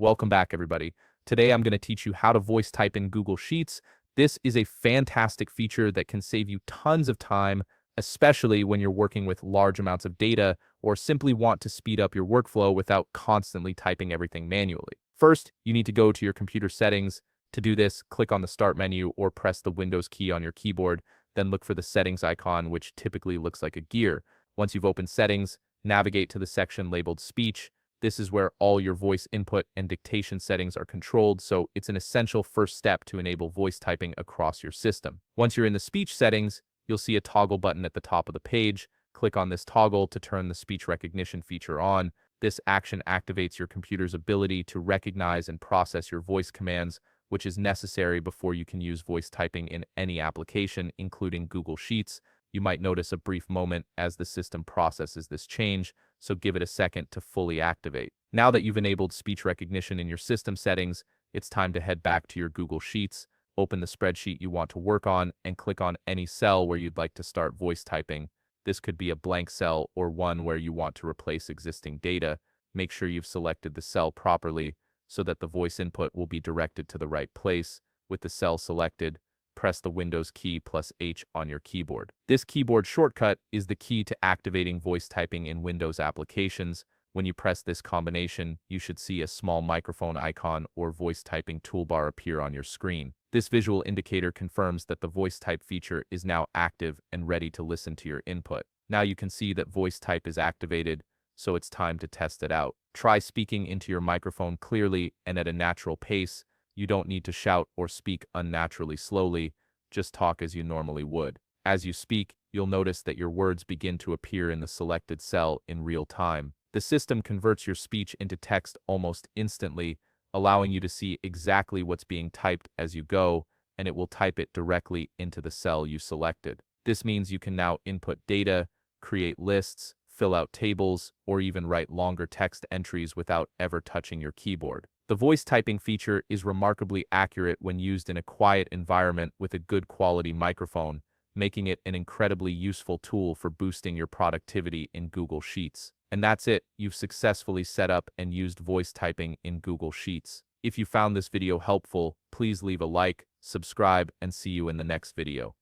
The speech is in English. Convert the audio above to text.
Welcome back, everybody. Today I'm going to teach you how to voice type in Google Sheets. This is a fantastic feature that can save you tons of time, especially when you're working with large amounts of data or simply want to speed up your workflow without constantly typing everything manually. First, you need to go to your computer settings. To do this, click on the Start menu or press the Windows key on your keyboard, then look for the Settings icon, which typically looks like a gear. Once you've opened Settings, navigate to the section labeled Speech. This is where all your voice input and dictation settings are controlled, so it's an essential first step to enable voice typing across your system. Once you're in the speech settings, you'll see a toggle button at the top of the page. Click on this toggle to turn the speech recognition feature on. This action activates your computer's ability to recognize and process your voice commands, which is necessary before you can use voice typing in any application, including Google Sheets. You might notice a brief moment as the system processes this change, so give it a second to fully activate. Now that you've enabled speech recognition in your system settings, it's time to head back to your Google Sheets, open the spreadsheet you want to work on, and click on any cell where you'd like to start voice typing. This could be a blank cell or one where you want to replace existing data. Make sure you've selected the cell properly so that the voice input will be directed to the right place. With the cell selected, press the Windows key plus H on your keyboard. This keyboard shortcut is the key to activating voice typing in Windows applications. When you press this combination, you should see a small microphone icon or voice typing toolbar appear on your screen. This visual indicator confirms that the voice type feature is now active and ready to listen to your input. Now you can see that voice type is activated, so it's time to test it out. Try speaking into your microphone clearly and at a natural pace. You don't need to shout or speak unnaturally slowly, just talk as you normally would. As you speak, you'll notice that your words begin to appear in the selected cell in real time. The system converts your speech into text almost instantly, allowing you to see exactly what's being typed as you go, and it will type it directly into the cell you selected. This means you can now input data, create lists, fill out tables, or even write longer text entries without ever touching your keyboard. The voice typing feature is remarkably accurate when used in a quiet environment with a good quality microphone, making it an incredibly useful tool for boosting your productivity in Google Sheets. And that's it, you've successfully set up and used voice typing in Google Sheets. If you found this video helpful, please leave a like, subscribe, and see you in the next video.